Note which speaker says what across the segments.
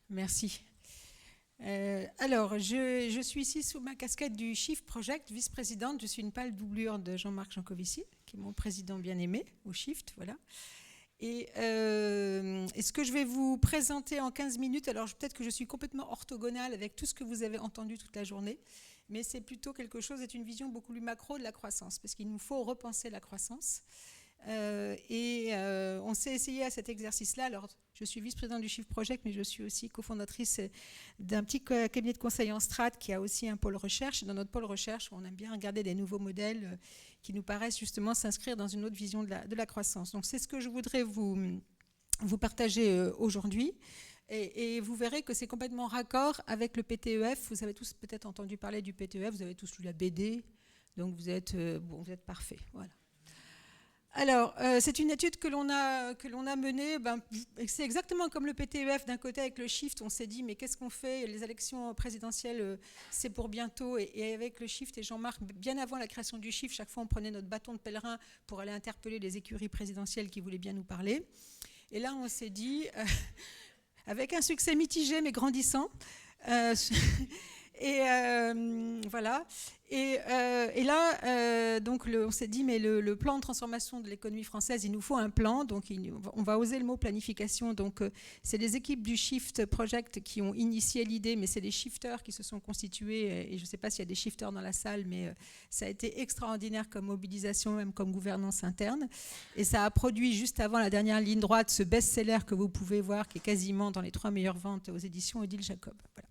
Speaker 1: Merci. Alors, je suis ici sous ma casquette du Shift Project, vice-présidente. Je suis une pâle doublure de Jean-Marc Jancovici, qui est mon président bien-aimé au Shift, voilà. Et ce que je vais vous présenter en 15 minutes, alors peut-être que je suis complètement orthogonale avec tout ce que vous avez entendu toute la journée, mais c'est plutôt quelque chose, c'est une vision beaucoup plus macro de la croissance, parce qu'il nous faut repenser la croissance. On s'est essayé à cet exercice-là. Alors, je suis vice-présidente du Shift Project, mais je suis aussi cofondatrice d'un petit cabinet de conseil en strat qui a aussi un pôle recherche. Dans notre pôle recherche, on aime bien regarder des nouveaux modèles qui nous paraissent justement s'inscrire dans une autre vision de la croissance. Donc, c'est ce que je voudrais vous partager aujourd'hui. Et vous verrez que c'est complètement raccord avec le PTEF. Vous avez tous peut-être entendu parler du PTEF, vous avez tous lu la BD, donc vous êtes parfaits. Voilà. Alors, c'est une étude que l'on a menée. C'est exactement comme le PTEF. D'un côté, avec le Shift, on s'est dit, mais qu'est-ce qu'on fait? Les élections présidentielles, c'est pour bientôt. Et avec le Shift et Jean-Marc, bien avant la création du Shift, chaque fois, on prenait notre bâton de pèlerin pour aller interpeller les écuries présidentielles qui voulaient bien nous parler. Et là, on s'est dit, avec un succès mitigé, mais grandissant, voilà. Et là, donc on s'est dit, mais le plan de transformation de l'économie française, il nous faut un plan. Donc, on va oser le mot planification. Donc, c'est les équipes du Shift Project qui ont initié l'idée, mais c'est les shifters qui se sont constitués. Et je ne sais pas s'il y a des shifters dans la salle, mais ça a été extraordinaire comme mobilisation, même comme gouvernance interne. Et ça a produit, juste avant la dernière ligne droite, ce best-seller que vous pouvez voir, qui est quasiment dans les 3 meilleures ventes aux éditions Odile Jacob. Voilà.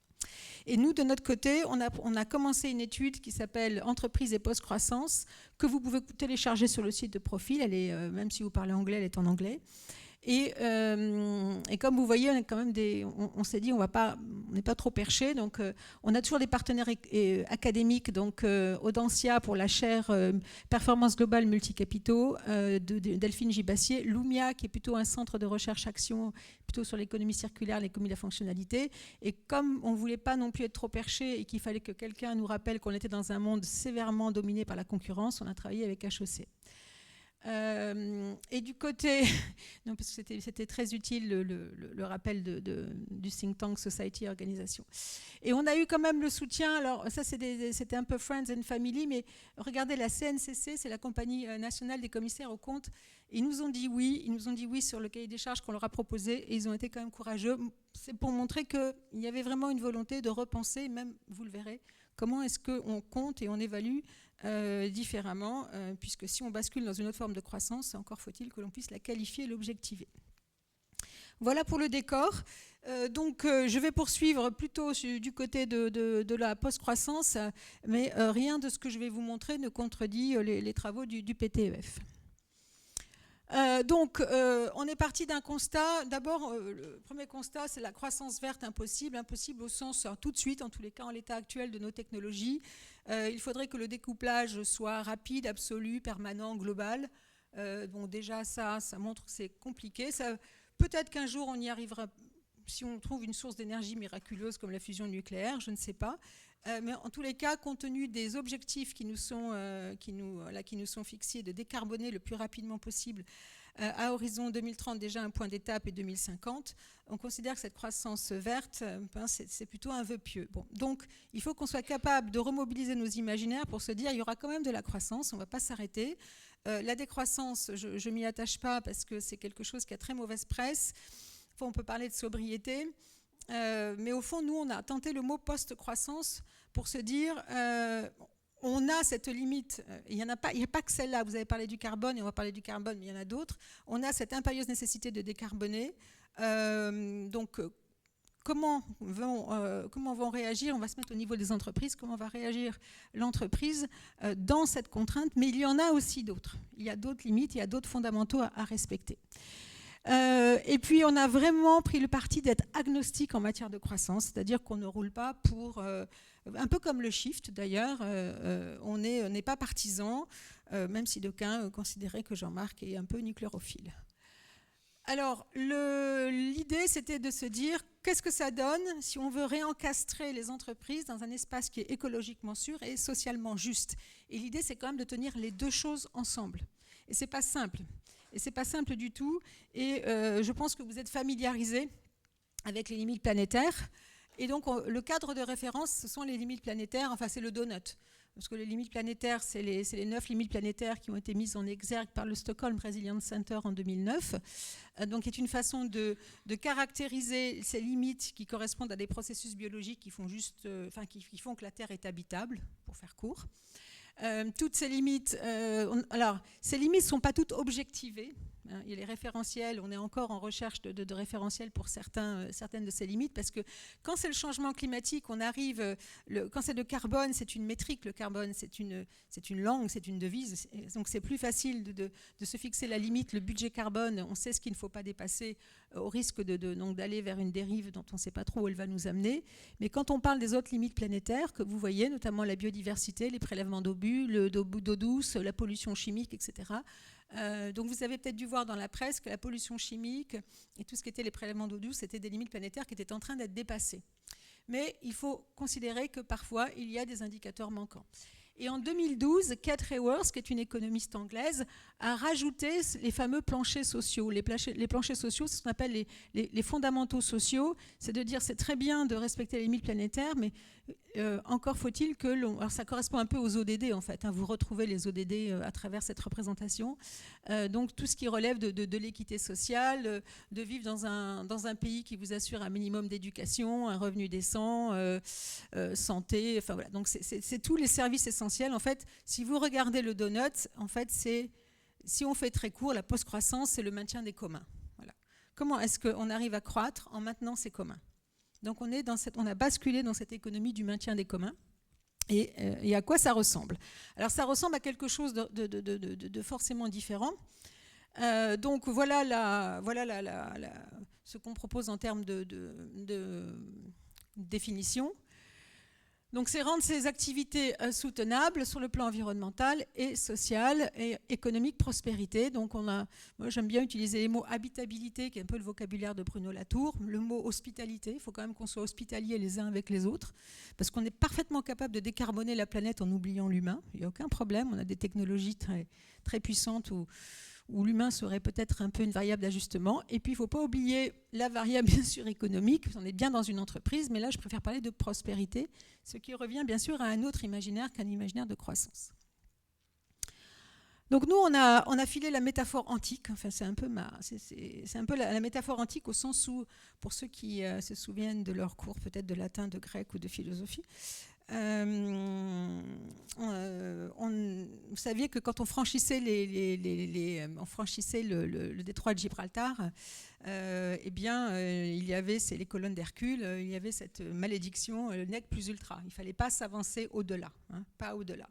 Speaker 1: Et nous, de notre côté, on a commencé une étude qui s'appelle « Entreprise et post-croissance » que vous pouvez télécharger sur le site de Profil. Elle est, même si vous parlez anglais, elle est en anglais. Et comme vous voyez, on, est quand même on s'est dit on n'est pas trop perché. Donc, on a toujours des partenaires académiques. Donc, Audencia pour la chaire Performance Globale Multicapitaux de Delphine Gibassier, Lumia qui est plutôt un centre de recherche-action plutôt sur l'économie circulaire, l'économie de la fonctionnalité. Et comme on ne voulait pas non plus être trop perché et qu'il fallait que quelqu'un nous rappelle qu'on était dans un monde sévèrement dominé par la concurrence, on a travaillé avec HEC. Et du côté, non, parce que c'était très utile le rappel du think tank Society Organisation. Et on a eu quand même le soutien, alors ça c'était un peu Friends and Family, mais regardez la CNCC, c'est la compagnie nationale des commissaires aux comptes, ils nous ont dit oui sur le cahier des charges qu'on leur a proposé et ils ont été quand même courageux. C'est pour montrer qu'il y avait vraiment une volonté de repenser, même vous le verrez, comment est-ce qu'on compte et on évalue différemment, puisque si on bascule dans une autre forme de croissance, encore faut-il que l'on puisse la qualifier et l'objectiver. Voilà pour le décor. Donc, je vais poursuivre plutôt du côté de la post-croissance, mais rien de ce que je vais vous montrer ne contredit les travaux du PTEF. Donc, on est parti d'un constat. D'abord, le premier constat, c'est la croissance verte impossible. Impossible au sens, tout de suite, en tous les cas, en l'état actuel de nos technologies. Il faudrait que le découplage soit rapide, absolu, permanent, global. Bon, déjà, ça montre que c'est compliqué. Peut-être qu'un jour, on y arrivera si on trouve une source d'énergie miraculeuse comme la fusion nucléaire, je ne sais pas. Mais en tous les cas, compte tenu des objectifs qui nous sont fixés de décarboner le plus rapidement possible à horizon 2030, déjà un point d'étape, et 2050, on considère que cette croissance verte, c'est plutôt un vœu pieux. Bon, donc, il faut qu'on soit capable de remobiliser nos imaginaires pour se dire il y aura quand même de la croissance, on ne va pas s'arrêter. La décroissance, je ne m'y attache pas parce que c'est quelque chose qui a très mauvaise presse. Enfin, on peut parler de sobriété. Mais au fond, nous, on a tenté le mot post-croissance pour se dire on a cette limite. Il n'y a pas que celle-là. Vous avez parlé du carbone, et on va parler du carbone, mais il y en a d'autres. On a cette impérieuse nécessité de décarboner. Donc, comment vont réagir? On va se mettre au niveau des entreprises. Comment va réagir l'entreprise dans cette contrainte? Mais il y en a aussi d'autres. Il y a d'autres limites, il y a d'autres fondamentaux à respecter. Et puis, on a vraiment pris le parti d'être agnostique en matière de croissance, c'est-à-dire qu'on ne roule pas pour... un peu comme le Shift, d'ailleurs, on n'est pas partisan, même si d'aucuns considéraient que Jean-Marc est un peu nucléarophile. Alors, l'idée, c'était de se dire, qu'est-ce que ça donne si on veut réencastrer les entreprises dans un espace qui est écologiquement sûr et socialement juste? Et l'idée, c'est quand même de tenir les deux choses ensemble. Et ce n'est pas simple. Et ce n'est pas simple du tout. Et je pense que vous êtes familiarisés avec les limites planétaires. Et donc, le cadre de référence, ce sont les limites planétaires, enfin, c'est le donut. Parce que les limites planétaires, c'est les 9 limites planétaires qui ont été mises en exergue par le Stockholm Resilience Center en 2009. Donc, c'est une façon de caractériser ces limites qui correspondent à des processus biologiques qui font, qui font que la Terre est habitable, pour faire court. Toutes ces limites, alors, ces limites ne sont pas toutes objectivées. Il y a les référentiels, on est encore en recherche de référentiels pour certaines de ces limites, parce que quand c'est le changement climatique, on arrive, quand c'est le carbone, c'est une métrique, le carbone, c'est une langue, c'est une devise, donc c'est plus facile de se fixer la limite, le budget carbone, on sait ce qu'il ne faut pas dépasser, au risque donc d'aller vers une dérive dont on ne sait pas trop où elle va nous amener. Mais quand on parle des autres limites planétaires, que vous voyez, notamment la biodiversité, les prélèvements d'eau douce, la pollution chimique, etc., donc vous avez peut-être dû voir dans la presse que la pollution chimique et tout ce qui était les prélèvements d'eau douce, c'était des limites planétaires qui étaient en train d'être dépassées. Mais il faut considérer que parfois, il y a des indicateurs manquants. Et en 2012, Kate Raworth, qui est une économiste anglaise, a rajouté les fameux planchers sociaux. Les planchers sociaux, c'est ce qu'on appelle les fondamentaux sociaux. C'est de dire c'est très bien de respecter les limites planétaires, mais encore faut-il que alors ça correspond un peu aux ODD en fait. Vous retrouvez les ODD à travers cette représentation. Donc tout ce qui relève de l'équité sociale, de vivre dans un pays qui vous assure un minimum d'éducation, un revenu décent, santé. Enfin voilà. Donc c'est tous les services essentiels. En fait, si vous regardez le donut, en fait si on fait très court, la post-croissance, c'est le maintien des communs. Voilà. Comment est-ce qu'on arrive à croître en maintenant ces communs ? Donc on a basculé dans cette économie du maintien des communs. Et à quoi ça ressemble ? Alors ça ressemble à quelque chose de forcément différent. Donc voilà ce qu'on propose en termes de définition. Donc c'est rendre ces activités soutenables sur le plan environnemental et social et économique, prospérité. Donc moi j'aime bien utiliser les mots habitabilité, qui est un peu le vocabulaire de Bruno Latour, le mot hospitalité, il faut quand même qu'on soit hospitaliers les uns avec les autres, parce qu'on est parfaitement capable de décarboner la planète en oubliant l'humain, il n'y a aucun problème, on a des technologies très, très puissantes où l'humain serait peut-être un peu une variable d'ajustement. Et puis, il ne faut pas oublier la variable, bien sûr, économique. On est bien dans une entreprise, mais là, je préfère parler de prospérité, ce qui revient, bien sûr, à un autre imaginaire qu'un imaginaire de croissance. Donc, nous, on a filé la métaphore antique. Enfin, c'est un peu la métaphore antique au sens où, pour ceux qui se souviennent de leur cours, peut-être de latin, de grec ou de philosophie, vous saviez que quand on franchissait le détroit de Gibraltar, eh bien, il y avait les colonnes d'Hercule, il y avait cette malédiction nec plus ultra. Il ne fallait pas s'avancer au-delà, pas au-delà.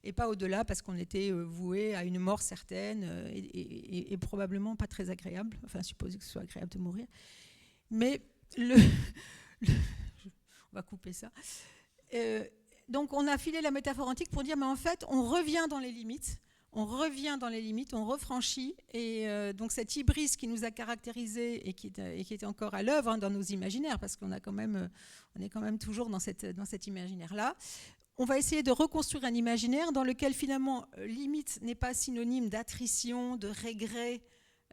Speaker 1: Et pas au-delà parce qu'on était voué à une mort certaine et probablement pas très agréable. Enfin, supposer que ce soit agréable de mourir. Mais on va couper ça. Donc on a filé la métaphore antique pour dire mais en fait on revient dans les limites, on refranchit et donc cette hybris qui nous a caractérisés et qui était encore à l'œuvre dans nos imaginaires parce qu'on est quand même toujours dans cet imaginaire-là. On va essayer de reconstruire un imaginaire dans lequel finalement limite n'est pas synonyme d'attrition, de regret,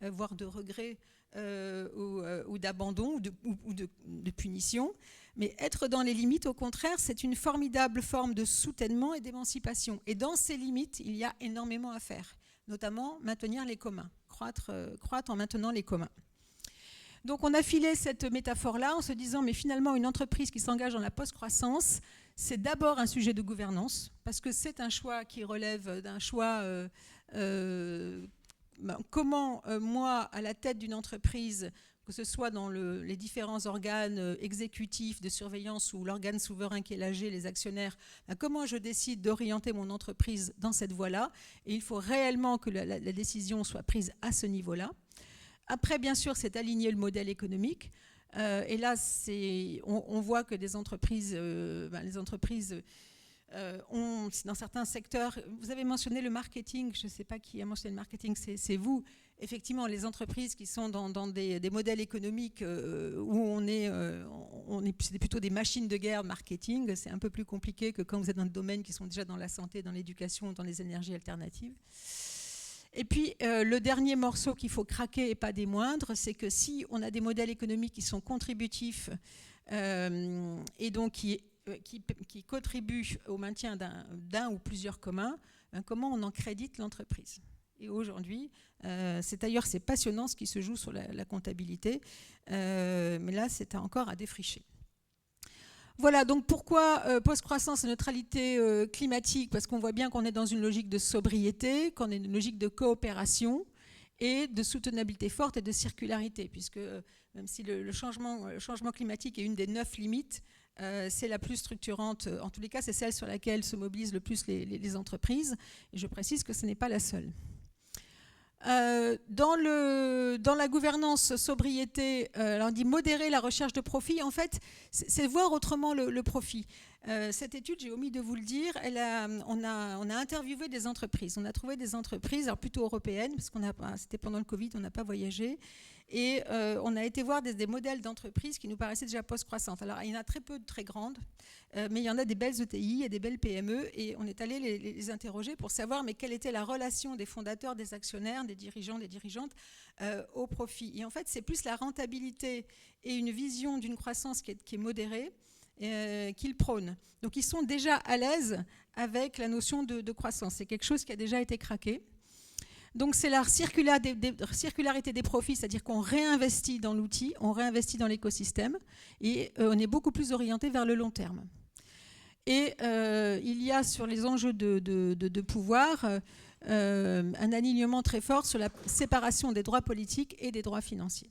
Speaker 1: voire de regret ou d'abandon ou de punition. Mais être dans les limites, au contraire, c'est une formidable forme de soutènement et d'émancipation. Et dans ces limites, il y a énormément à faire, notamment maintenir les communs, croître en maintenant les communs. Donc on a filé cette métaphore-là en se disant, mais finalement, une entreprise qui s'engage dans la post-croissance, c'est d'abord un sujet de gouvernance, parce que c'est un choix qui relève d'un choix... comment moi, à la tête d'une entreprise, que ce soit dans les différents organes exécutifs de surveillance ou l'organe souverain qui est l'AG, les actionnaires, comment je décide d'orienter mon entreprise dans cette voie-là. Et il faut réellement que la décision soit prise à ce niveau-là. Après, bien sûr, c'est aligner le modèle économique. Et là, on voit que les entreprises dans certains secteurs, vous avez mentionné le marketing, je ne sais pas qui a mentionné le marketing, c'est vous. Effectivement, les entreprises qui sont dans des modèles économiques où c'est plutôt des machines de guerre marketing, c'est un peu plus compliqué que quand vous êtes dans des domaines qui sont déjà dans la santé, dans l'éducation, dans les énergies alternatives. Et puis, le dernier morceau qu'il faut craquer, et pas des moindres, c'est que si on a des modèles économiques qui sont contributifs et donc qui contribuent au maintien d'un ou plusieurs communs, comment on en crédite l'entreprise? Et aujourd'hui, c'est passionnant ce qui se joue sur la comptabilité, mais là, c'est encore à défricher. Voilà, donc pourquoi post-croissance et neutralité climatique? Parce qu'on voit bien qu'on est dans une logique de sobriété, qu'on est dans une logique de coopération et de soutenabilité forte et de circularité, puisque même si le changement climatique est une des 9 limites, c'est la plus structurante, en tous les cas, c'est celle sur laquelle se mobilisent le plus les entreprises, et je précise que ce n'est pas la seule. Dans la gouvernance sobriété, on dit modérer la recherche de profit. En fait, c'est voir autrement le profit. Cette étude, j'ai omis de vous le dire, on a interviewé des entreprises. On a trouvé des entreprises, alors plutôt européennes, parce que c'était pendant le Covid, on n'a pas voyagé. Et on a été voir des modèles d'entreprises qui nous paraissaient déjà post-croissantes. Alors, il y en a très peu de très grandes, mais il y en a des belles ETI et des belles PME. Et on est allé les interroger pour savoir mais quelle était la relation des fondateurs, des actionnaires, des dirigeants, des dirigeantes au profit. Et en fait, c'est plus la rentabilité et une vision d'une croissance qui est modérée qu'ils prônent. Donc, ils sont déjà à l'aise avec la notion de croissance. C'est quelque chose qui a déjà été craqué. Donc c'est la circularité des profits, c'est-à-dire qu'on réinvestit dans l'outil, on réinvestit dans l'écosystème et on est beaucoup plus orienté vers le long terme. Et il y a sur les enjeux de pouvoir un alignement très fort sur la séparation des droits politiques et des droits financiers.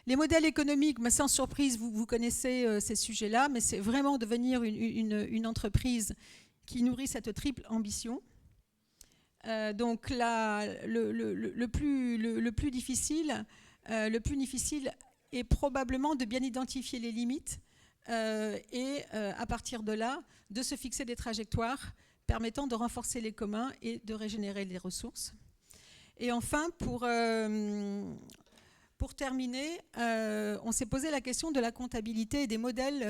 Speaker 1: Les modèles économiques, sans surprise, vous connaissez ces sujets-là, mais c'est vraiment devenir une entreprise qui nourrit cette triple ambition. Donc là, le plus difficile est probablement de bien identifier les limites et à partir de là, de se fixer des trajectoires permettant de renforcer les communs et de régénérer les ressources. Et enfin, pour terminer, on s'est posé la question de la comptabilité et des modèles.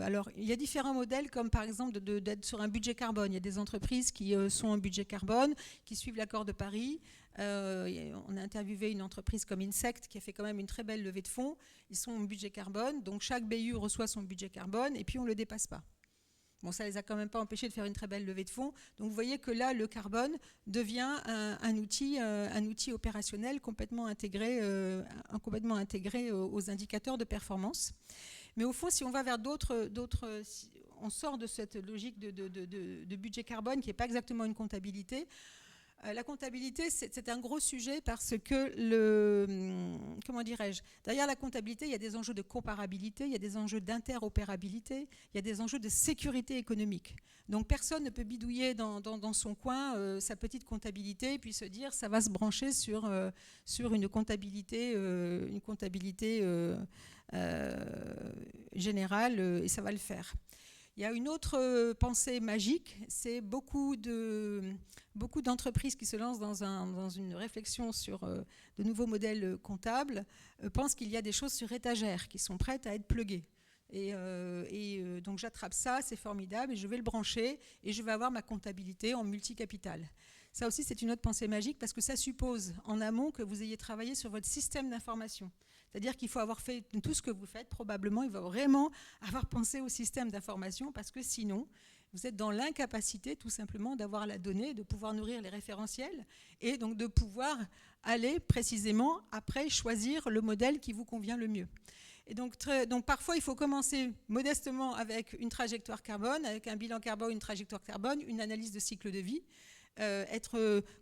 Speaker 1: Alors, il y a différents modèles, comme par exemple d'être sur un budget carbone. Il y a des entreprises qui sont en budget carbone, qui suivent l'accord de Paris. On a interviewé une entreprise comme Insect, qui a fait quand même une très belle levée de fonds. Ils sont en budget carbone, donc chaque BU reçoit son budget carbone, et puis on ne le dépasse pas. Bon, ça ne les a quand même pas empêchés de faire une très belle levée de fonds. Donc vous voyez que là, le carbone devient un outil opérationnel complètement intégré aux indicateurs de performance. Mais au fond, si on va vers on sort de cette logique de budget carbone qui n'est pas exactement une comptabilité. La comptabilité, c'est un gros sujet parce que, derrière la comptabilité, il y a des enjeux de comparabilité, il y a des enjeux d'interopérabilité, il y a des enjeux de sécurité économique. Donc personne ne peut bidouiller dans son coin sa petite comptabilité et puis se dire ça va se brancher sur une comptabilité générale et ça va le faire. Il y a une autre pensée magique, c'est beaucoup d'entreprises qui se lancent dans une réflexion sur de nouveaux modèles comptables, pensent qu'il y a des choses sur étagère qui sont prêtes à être pluguées. Et donc j'attrape ça, c'est formidable, et je vais le brancher, et je vais avoir ma comptabilité en multicapital. Ça aussi, c'est une autre pensée magique, parce que ça suppose en amont que vous ayez travaillé sur votre système d'information. C'est-à-dire qu'il faut avoir fait tout ce que vous faites, probablement, il va vraiment avoir pensé au système d'information, parce que sinon, vous êtes dans l'incapacité, tout simplement, d'avoir la donnée, de pouvoir nourrir les référentiels, et donc de pouvoir aller précisément, après, choisir le modèle qui vous convient le mieux. Et donc parfois, il faut commencer modestement avec une trajectoire carbone, avec un bilan carbone, une trajectoire carbone, une analyse de cycle de vie,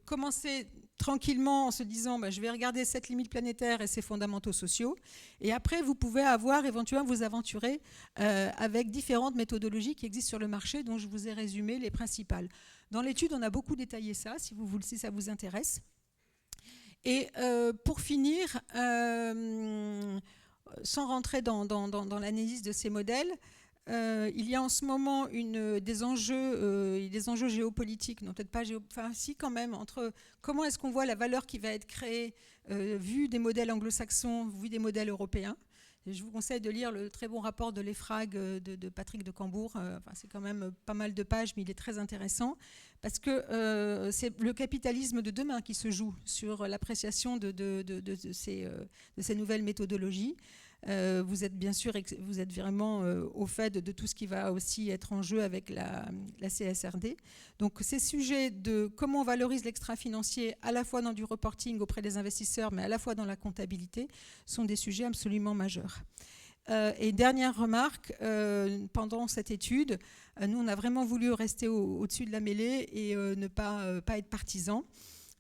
Speaker 1: commencer tranquillement en se disant je vais regarder cette limite planétaire et ses fondamentaux sociaux, et après vous pouvez éventuellement vous aventurer avec différentes méthodologies qui existent sur le marché, dont je vous ai résumé les principales. Dans l'étude, on a beaucoup détaillé ça, si ça vous intéresse. Et pour finir, sans rentrer dans l'analyse de ces modèles, il y a en ce moment des enjeux géopolitiques, non peut-être pas si quand même, entre comment est-ce qu'on voit la valeur qui va être créée vu des modèles anglo-saxons, vu des modèles européens. je vous conseille de lire le très bon rapport de l'EFRAG de Patrick de Cambourg. C'est quand même pas mal de pages, mais il est très intéressant parce que c'est le capitalisme de demain qui se joue sur l'appréciation de ces nouvelles méthodologies. Vous êtes bien sûr, vous êtes vraiment au fait de tout ce qui va aussi être en jeu avec la CSRD. Donc ces sujets de comment on valorise l'extra-financier à la fois dans du reporting auprès des investisseurs, mais à la fois dans la comptabilité, sont des sujets absolument majeurs. Et dernière remarque, pendant cette étude, nous on a vraiment voulu rester au-dessus de la mêlée et ne pas être partisans.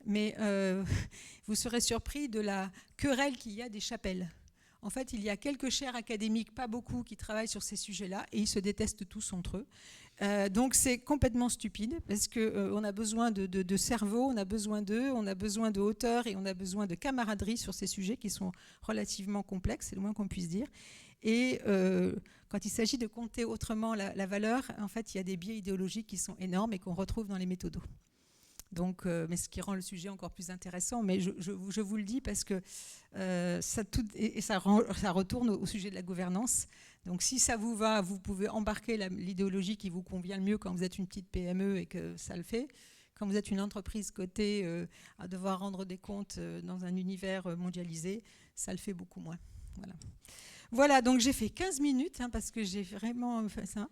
Speaker 1: Mais vous serez surpris de la querelle qu'il y a des chapelles. En fait, il y a quelques chaires académiques, pas beaucoup, qui travaillent sur ces sujets-là et ils se détestent tous entre eux. Donc c'est complètement stupide parce qu'on a besoin de cerveau, on a besoin d'eux, on a besoin de hauteur et on a besoin de camaraderie sur ces sujets qui sont relativement complexes, c'est le moins qu'on puisse dire. Et quand il s'agit de compter autrement la valeur, en fait, il y a des biais idéologiques qui sont énormes et qu'on retrouve dans les méthodos. Donc, mais ce qui rend le sujet encore plus intéressant. Mais je vous le dis parce que ça retourne au sujet de la gouvernance. Donc, si ça vous va, vous pouvez embarquer l'idéologie qui vous convient le mieux quand vous êtes une petite PME et que ça le fait. Quand vous êtes une entreprise cotée à devoir rendre des comptes dans un univers mondialisé, ça le fait beaucoup moins. Voilà, donc j'ai fait 15 minutes parce que j'ai vraiment fait ça.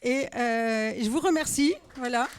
Speaker 1: Et je vous remercie. Voilà.